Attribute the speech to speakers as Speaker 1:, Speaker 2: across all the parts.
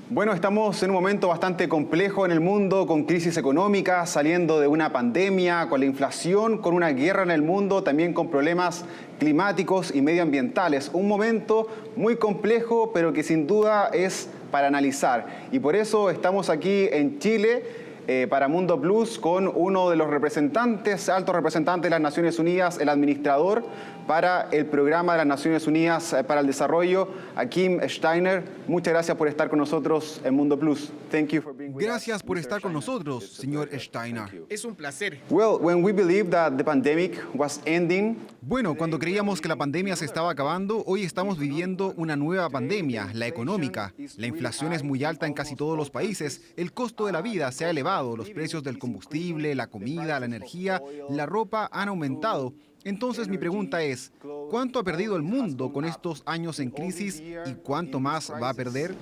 Speaker 1: Bueno, estamos en un momento bastante complejo en el mundo, con crisis económica, saliendo de una pandemia, con la inflación, con una guerra en el mundo, también con problemas climáticos y medioambientales. Un momento muy complejo, pero que sin duda es para analizar. Y por eso estamos aquí en Chile, para Mundo Plus, con uno de los representantes, altos representantes de las Naciones Unidas, el administrador para el Programa de las Naciones Unidas para el Desarrollo, Kim Steiner. Muchas gracias por estar con nosotros en Mundo Plus.
Speaker 2: Gracias por estar con nosotros, señor Steiner.
Speaker 3: Es un placer.
Speaker 2: Bueno, cuando creíamos que la pandemia se estaba acabando, hoy estamos viviendo una nueva pandemia, la económica. La inflación es muy alta en casi todos los países, el costo de la vida se ha elevado, los precios del combustible, la comida, la energía, la ropa han aumentado. Entonces mi pregunta es, ¿cuánto ha perdido el mundo con estos años en crisis y cuánto más va a perder?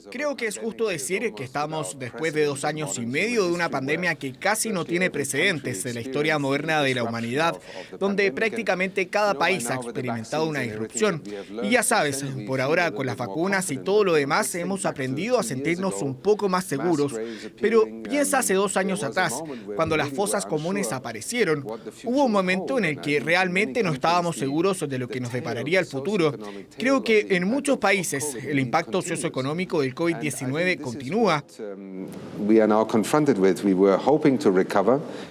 Speaker 3: Creo que es justo decir que estamos después de 2 años y medio de una pandemia que casi no tiene precedentes en la historia moderna de la humanidad, donde prácticamente cada país ha experimentado una disrupción. Y ya sabes, por ahora con las vacunas y todo lo demás hemos aprendido a sentirnos un poco más seguros. Pero piensa hace 2 años atrás, cuando las fosas comunes aparecieron. Hubo un momento en el que realmente no estábamos seguros de lo que nos depararía el futuro. Creo que en muchos países el impacto socioeconómico del COVID-19 continúa.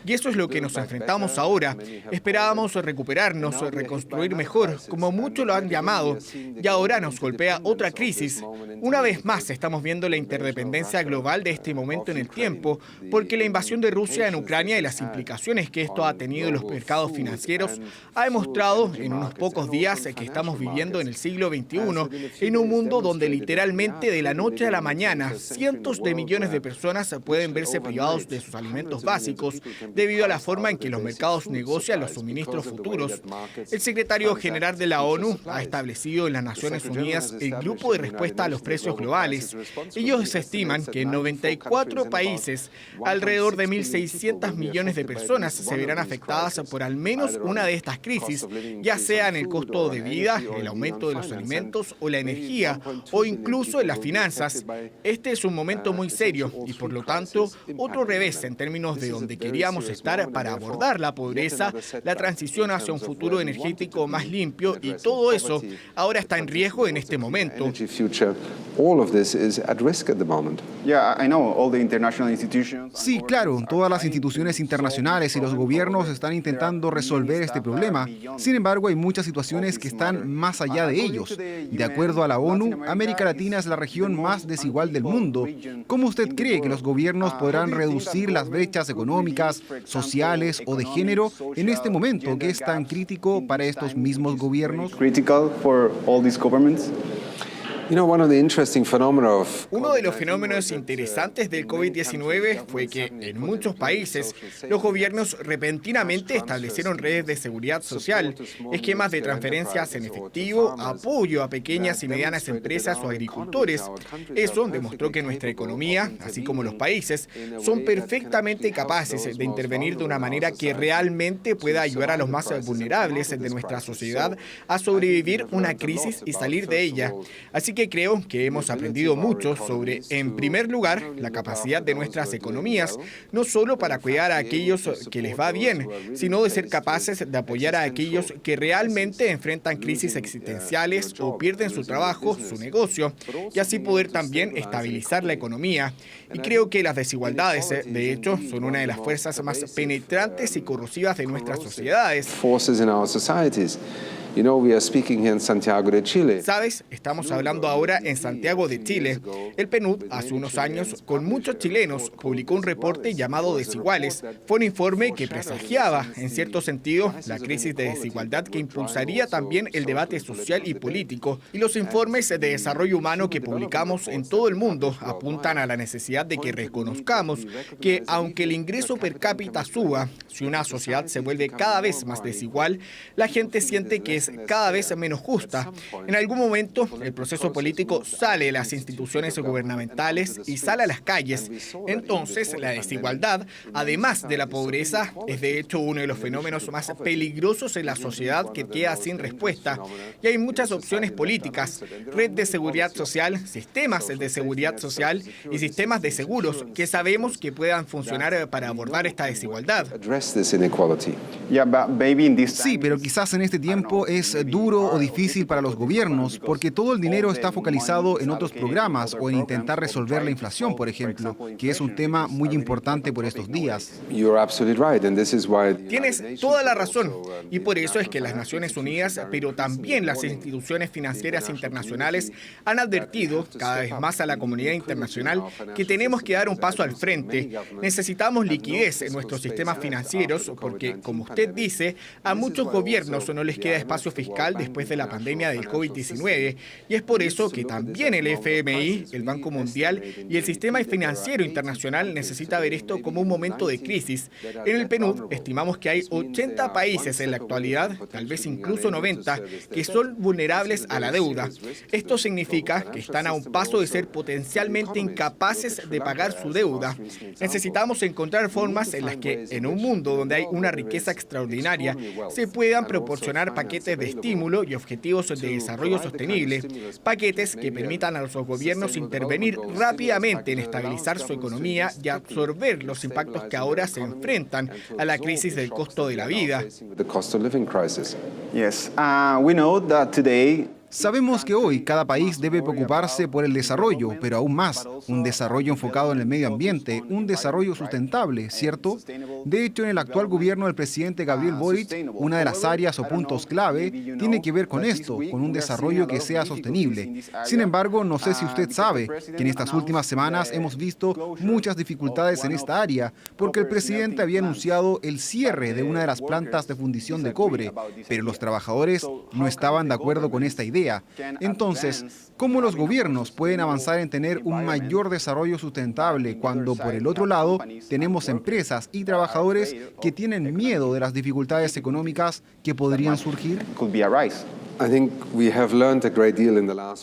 Speaker 3: Y eso es lo que nos enfrentamos ahora. Esperábamos recuperarnos, reconstruir mejor, como muchos lo han llamado, y ahora nos golpea otra crisis. Una vez más estamos viendo la interdependencia global de este momento en el tiempo, porque la invasión de Rusia en Ucrania y las implicaciones que esto ha tenido en los mercados financieros ha demostrado en unos pocos días que estamos viviendo en el siglo XXI, en un mundo donde literalmente de la noche a la mañana cientos de millones de personas pueden verse privados de sus alimentos básicos debido a la forma en que los mercados negocian los suministros futuros. El secretario general de la ONU ha establecido en las Naciones Unidas el Grupo de Respuesta a los Precios Globales. Ellos estiman que en 94 países alrededor de 1.600 millones de personas se verán afectadas por al menos una de estas crisis, ya sea en el costo de vida, el aumento de los alimentos o la energía, o incluso en las finanzas. Este es un momento muy serio y, por lo tanto, otro revés en términos de donde queríamos estar para abordar la pobreza, la transición hacia un futuro energético más limpio, y todo eso ahora está en riesgo en este momento.
Speaker 2: Sí, claro, todas las instituciones internacionales y los gobiernos están intentando resolver este problema. Sin embargo, hay muchas situaciones que están más allá de ellos. De acuerdo a la ONU, América Latina es la región más desigual del mundo. ¿Cómo usted cree que los gobiernos podrán reducir las brechas económicas, sociales o de género en este momento que es tan crítico para estos mismos gobiernos?
Speaker 3: Uno de los fenómenos interesantes del COVID-19 fue que en muchos países los gobiernos repentinamente establecieron redes de seguridad social, esquemas de transferencias en efectivo, apoyo a pequeñas y medianas empresas o agricultores. Eso demostró que nuestra economía, así como los países, son perfectamente capaces de intervenir de una manera que realmente pueda ayudar a los más vulnerables de nuestra sociedad a sobrevivir una crisis y salir de ella. Así que creo que hemos aprendido mucho sobre, en primer lugar, la capacidad de nuestras economías, no solo para cuidar a aquellos que les va bien, sino de ser capaces de apoyar a aquellos que realmente enfrentan crisis existenciales o pierden su trabajo, su negocio, y así poder también estabilizar la economía. Y creo que las desigualdades, de hecho, son una de las fuerzas más penetrantes y corrosivas de nuestras sociedades. ¿Sabes? Estamos hablando ahora en Santiago de Chile. El PNUD, hace unos años, con muchos chilenos, publicó un reporte llamado Desiguales. Fue un informe que presagiaba, en cierto sentido, la crisis de desigualdad que impulsaría también el debate social y político. Y los informes de desarrollo humano que publicamos en todo el mundo apuntan a la necesidad de que reconozcamos que, aunque el ingreso per cápita suba, si una sociedad se vuelve cada vez más desigual, la gente siente que es cada vez menos justa. En algún momento, el proceso político sale de las instituciones gubernamentales y sale a las calles. Entonces, la desigualdad, además de la pobreza, es de hecho uno de los fenómenos más peligrosos en la sociedad que queda sin respuesta. Y hay muchas opciones políticas: red de seguridad social, sistemas de seguridad social y sistemas de seguros que sabemos que puedan funcionar para abordar esta desigualdad.
Speaker 2: Sí, pero quizás en este tiempo es duro o difícil para los gobiernos porque todo el dinero está focalizado en otros programas o en intentar resolver la inflación, por ejemplo, que es un tema muy importante por estos días.
Speaker 3: Tienes toda la razón, y por eso es que las Naciones Unidas, pero también las instituciones financieras internacionales, han advertido cada vez más a la comunidad internacional que tenemos que dar un paso al frente. Necesitamos liquidez en nuestros sistemas financieros porque, como usted dice, a muchos gobiernos no les queda espacio fiscal después de la pandemia del COVID-19, y es por eso que también el FMI, el Banco Mundial y el sistema financiero internacional necesita ver esto como un momento de crisis. En el PNUD estimamos que hay 80 países en la actualidad, tal vez incluso 90, que son vulnerables a la deuda. Esto significa que están a un paso de ser potencialmente incapaces de pagar su deuda. Necesitamos encontrar formas en las que, en un mundo donde hay una riqueza extraordinaria, se puedan proporcionar paquetes de estímulo y objetivos de desarrollo sostenible, paquetes que permitan a los gobiernos intervenir rápidamente en estabilizar su economía y absorber los impactos que ahora se enfrentan a la crisis del costo de la vida.
Speaker 1: Yes, we know that today
Speaker 2: Sabemos que hoy cada país debe preocuparse por el desarrollo, pero aún más, un desarrollo enfocado en el medio ambiente, un desarrollo sustentable, ¿cierto? De hecho, en el actual gobierno del presidente Gabriel Boric, una de las áreas o puntos clave tiene que ver con esto, con un desarrollo que sea sostenible. Sin embargo, no sé si usted sabe que en estas últimas semanas hemos visto muchas dificultades en esta área, porque el presidente había anunciado el cierre de una de las plantas de fundición de cobre, pero los trabajadores no estaban de acuerdo con esta idea. Entonces, ¿cómo los gobiernos pueden avanzar en tener un mayor desarrollo sustentable cuando, por el otro lado, tenemos empresas y trabajadores que tienen miedo de las dificultades económicas que podrían surgir?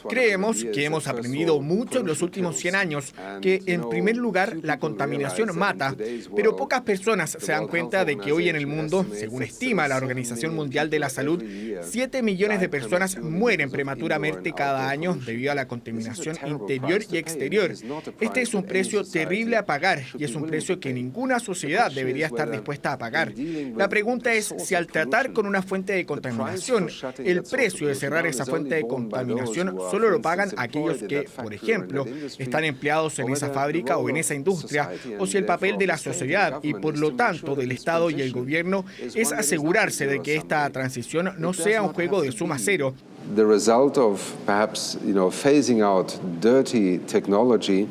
Speaker 3: Creemos que hemos aprendido mucho en los últimos 100 años, que en primer lugar la contaminación mata, pero pocas personas se dan cuenta de que hoy en el mundo, según estima la Organización Mundial de la Salud, 7 millones de personas mueren prematuramente cada año debido a la contaminación interior y exterior. Este es un precio terrible a pagar y es un precio que ninguna sociedad debería estar dispuesta a pagar. La pregunta es si al tratar con una fuente de contaminación, el precio de cerrar esa fuente de contaminación solo lo pagan aquellos que, por ejemplo, están empleados en esa fábrica o en esa industria, o si el papel de la sociedad y por lo tanto del Estado y el gobierno es asegurarse de que esta transición no sea un juego de suma cero.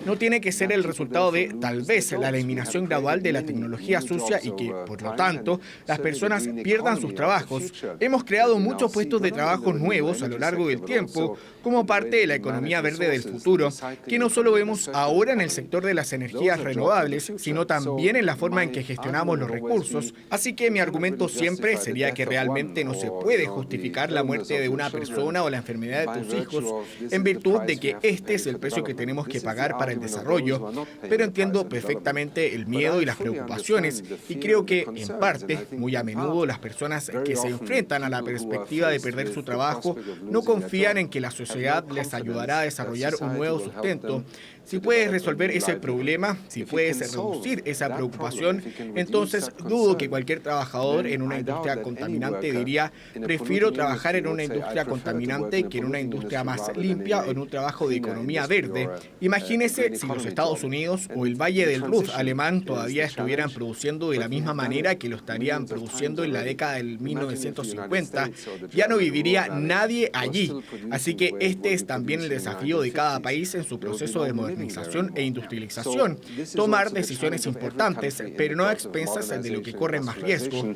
Speaker 3: No tiene que ser el resultado de, tal vez, la eliminación gradual de la tecnología sucia y que, por lo tanto, las personas pierdan sus trabajos. Hemos creado muchos puestos de trabajo nuevos a lo largo del tiempo, como parte de la economía verde del futuro, que no solo vemos ahora en el sector de las energías renovables, sino también en la forma en que gestionamos los recursos. Así que mi argumento siempre sería que realmente no se puede justificar la muerte de una persona o la enfermedad de tus hijos en virtud de que este es el precio que tenemos que pagar para el desarrollo. Pero entiendo perfectamente el miedo y las preocupaciones y creo que, en parte, muy a menudo las personas que se enfrentan a la perspectiva de perder su trabajo no confían en que la sociedad les ayudará a desarrollar un nuevo sustento. Si puedes resolver ese problema, si puedes reducir esa preocupación, entonces dudo que cualquier trabajador en una industria contaminante diría: prefiero trabajar en una industria contaminante que en una industria más limpia o en un trabajo de economía verde. Imagínese si los Estados Unidos o el Valle del Ruhr alemán todavía estuvieran produciendo de la misma manera que lo estarían produciendo en la década del 1950. Ya no viviría nadie allí. Así que este es también el desafío de cada país en su proceso de modernización e industrialización, tomar decisiones importantes, pero no a expensas de lo que corren más riesgo.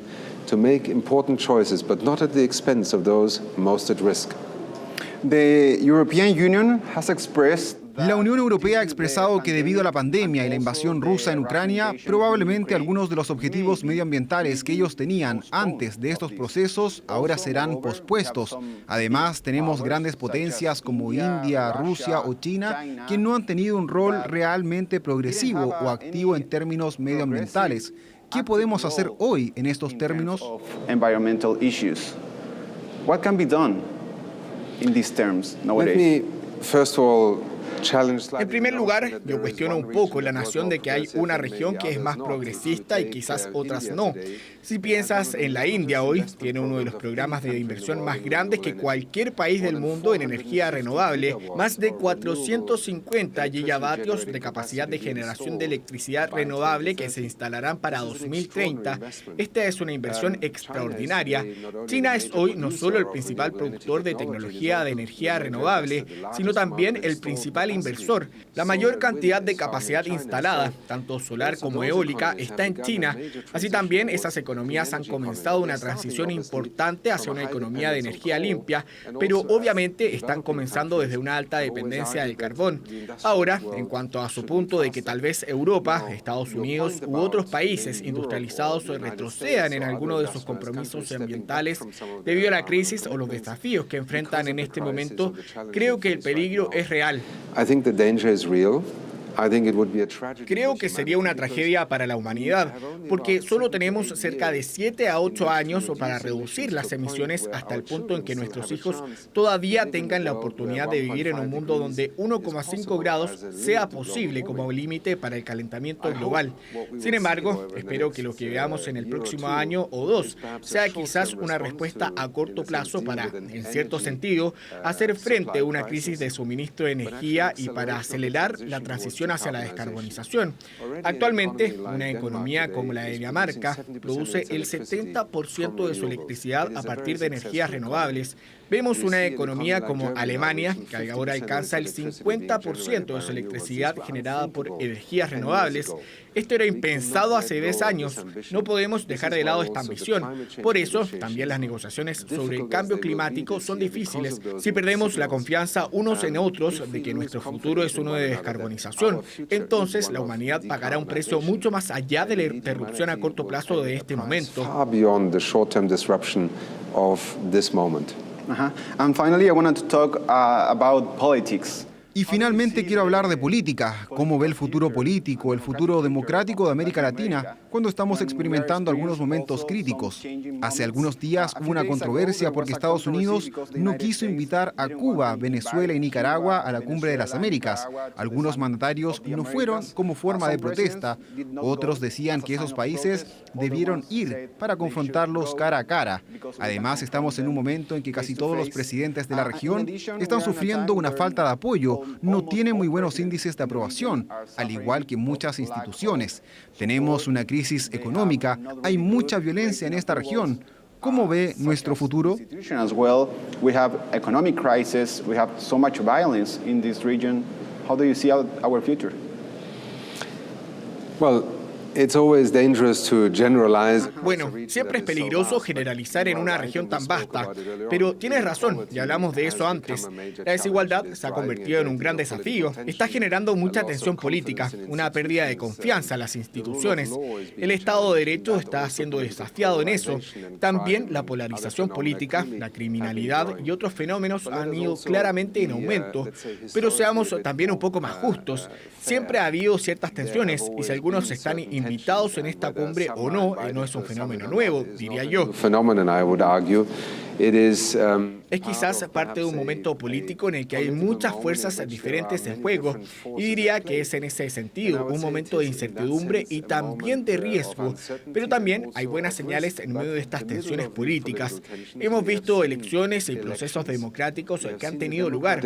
Speaker 1: The European Union has expressed
Speaker 2: La Unión Europea ha expresado que debido a la pandemia y la invasión rusa en Ucrania, probablemente algunos de los objetivos medioambientales que ellos tenían antes de estos procesos ahora serán pospuestos. Además, tenemos grandes potencias como India, Rusia o China que no han tenido un rol realmente progresivo o activo en términos medioambientales. ¿Qué podemos hacer hoy en estos términos?
Speaker 1: What can be done in these terms nowadays?
Speaker 3: En primer lugar, yo cuestiono un poco la noción de que hay una región que es más progresista y quizás otras no. Si piensas en la India hoy, tiene uno de los programas de inversión más grandes que cualquier país del mundo en energía renovable, más de 450 gigavatios de capacidad de generación de electricidad renovable que se instalarán para 2030. Esta es una inversión extraordinaria. China es hoy no solo el principal productor de tecnología de energía renovable, sino también el principal inversor. La mayor cantidad de capacidad instalada, tanto solar como eólica, está en China. Así también esas economías han comenzado una transición importante hacia una economía de energía limpia, pero obviamente están comenzando desde una alta dependencia del carbón. Ahora, en cuanto a su punto de que tal vez Europa, Estados Unidos u otros países industrializados retrocedan en alguno de sus compromisos ambientales debido a la crisis o los desafíos que enfrentan en este momento, creo que el peligro es real. Creo que sería una tragedia para la humanidad, porque solo tenemos cerca de 7 a 8 años para reducir las emisiones hasta el punto en que nuestros hijos todavía tengan la oportunidad de vivir en un mundo donde 1,5 grados sea posible como límite para el calentamiento global. Sin embargo, espero que lo que veamos en el próximo año o dos sea quizás una respuesta a corto plazo para, en cierto sentido, hacer frente a una crisis de suministro de energía y para acelerar la transición hacia la descarbonización. Actualmente, una economía como la de Dinamarca produce el 70% de su electricidad a partir de energías renovables. Vemos una economía como Alemania, que ahora alcanza el 50% de su electricidad generada por energías renovables. Esto era impensado hace 10 años. No podemos dejar de lado esta ambición. Por eso, también las negociaciones sobre el cambio climático son difíciles. Si perdemos la confianza unos en otros de que nuestro futuro es uno de descarbonización, entonces la humanidad pagará un precio mucho más allá de la interrupción a corto plazo de este momento.
Speaker 1: And finally, I wanted to talk about politics.
Speaker 2: Y finalmente quiero hablar de política, cómo ve el futuro político, el futuro democrático de América Latina, cuando estamos experimentando algunos momentos críticos. Hace algunos días hubo una controversia porque Estados Unidos no quiso invitar a Cuba, Venezuela y Nicaragua a la Cumbre de las Américas. Algunos mandatarios no fueron como forma de protesta. Otros decían que esos países debieron ir para confrontarlos cara a cara. Además, estamos en un momento en que casi todos los presidentes de la región están sufriendo una falta de apoyo. No tienen muy buenos índices de aprobación, al igual que muchas instituciones. Tenemos una crisis económica, hay mucha violencia en esta región. ¿Cómo ve nuestro futuro?
Speaker 1: We have economic crisis, we have so much violence in this region. How do you see our future?
Speaker 3: Bueno, siempre es peligroso generalizar en una región tan vasta, pero tienes razón, ya hablamos de eso antes. La desigualdad se ha convertido en un gran desafío, está generando mucha tensión política, una pérdida de confianza en las instituciones. El Estado de Derecho está siendo desafiado en eso. También la polarización política, la criminalidad y otros fenómenos han ido claramente en aumento. Pero seamos también un poco más justos. Siempre ha habido ciertas tensiones y si algunos están invitados en esta cumbre o no, no es un fenómeno nuevo, diría yo. Es quizás parte de un momento político en el que hay muchas fuerzas diferentes en juego y diría que es en ese sentido un momento de incertidumbre y también de riesgo, pero también hay buenas señales en medio de estas tensiones políticas. Hemos visto elecciones y procesos democráticos que han tenido lugar.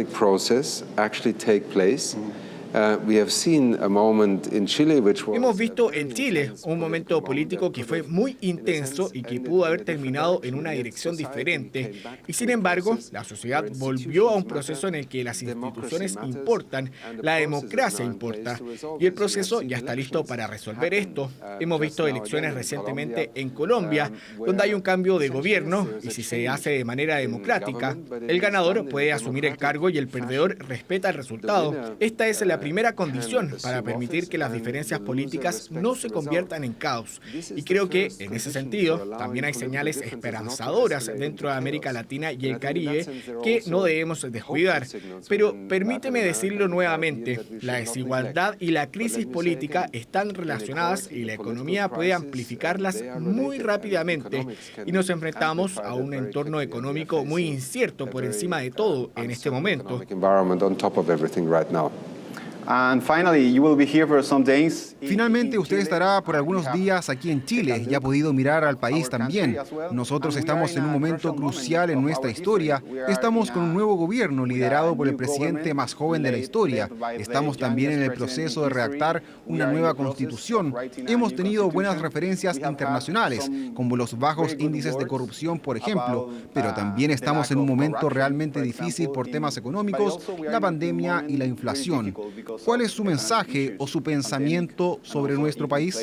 Speaker 3: Hemos visto en Chile un momento político que fue muy intenso y que pudo haber terminado en una dirección diferente. Y sin embargo, la sociedad volvió a un proceso en el que las instituciones importan, la democracia importa. Y el proceso ya está listo para resolver esto. Hemos visto elecciones recientemente en Colombia, donde hay un cambio de gobierno y si se hace de manera democrática, el ganador puede asumir el cargo y el perdedor respeta el resultado. Esta es la primera condición para permitir que las diferencias políticas no se conviertan en caos. Y creo que, en ese sentido, también hay señales esperanzadoras dentro de América Latina y el Caribe que no debemos descuidar. Pero permíteme decirlo nuevamente, la desigualdad y la crisis política están relacionadas y la economía puede amplificarlas muy rápidamente. Y nos enfrentamos a un entorno económico muy incierto por encima de todo en este momento.
Speaker 2: Finalmente, usted estará por algunos días aquí en Chile y ha podido mirar al país también. Nosotros estamos en un momento crucial en nuestra historia. Estamos con un nuevo gobierno liderado por el presidente más joven de la historia. Estamos también en el proceso de redactar una nueva constitución. Hemos tenido buenas referencias internacionales, como los bajos índices de corrupción, por ejemplo, pero también estamos en un momento realmente difícil por temas económicos, la pandemia y la inflación. ¿Cuál es su mensaje o su pensamiento sobre nuestro país?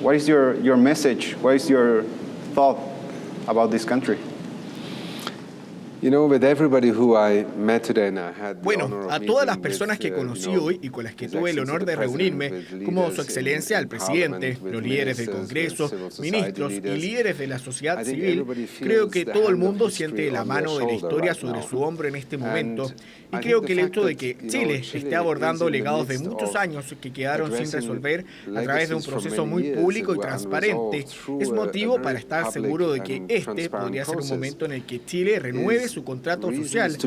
Speaker 1: What is your message? What is your thought about this country?
Speaker 3: Bueno, a todas las personas que conocí hoy y con las que tuve el honor de reunirme, como Su Excelencia el Presidente, los líderes del Congreso, ministros y líderes de la sociedad civil, creo que todo el mundo siente la mano de la historia sobre su hombro en este momento. Y creo que el hecho de que Chile esté abordando legados de muchos años que quedaron sin resolver a través de un proceso muy público y transparente es motivo para estar seguro de que este podría ser un momento en el que Chile renueve su contrato social.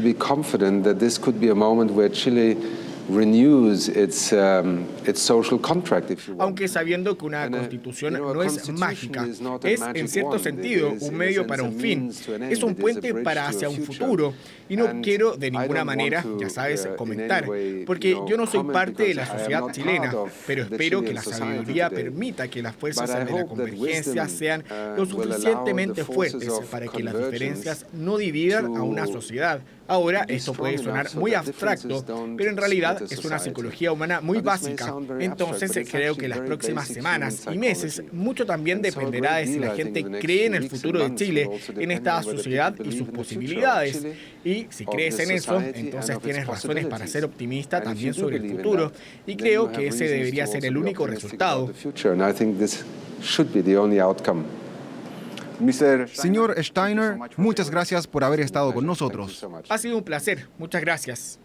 Speaker 3: Aunque sabiendo que una constitución no es mágica, es en cierto sentido un medio para un fin, es un puente para hacia un futuro. Y no quiero de ninguna manera, ya sabes, comentar, porque yo no soy parte de la sociedad chilena, pero espero que la sabiduría permita que las fuerzas de la convergencia sean lo suficientemente fuertes para que las diferencias no dividan a una sociedad. Ahora, esto puede sonar muy abstracto, pero en realidad es una psicología humana muy básica. Entonces, creo que las próximas semanas y meses, mucho también dependerá de si la gente cree en el futuro de Chile, en esta sociedad y sus posibilidades. Y si crees en eso, entonces tienes razones para ser optimista también sobre el futuro. Y creo que ese debería ser el único resultado.
Speaker 2: Señor Steiner, muchas gracias por haber estado con nosotros.
Speaker 3: Ha sido un placer. Muchas gracias.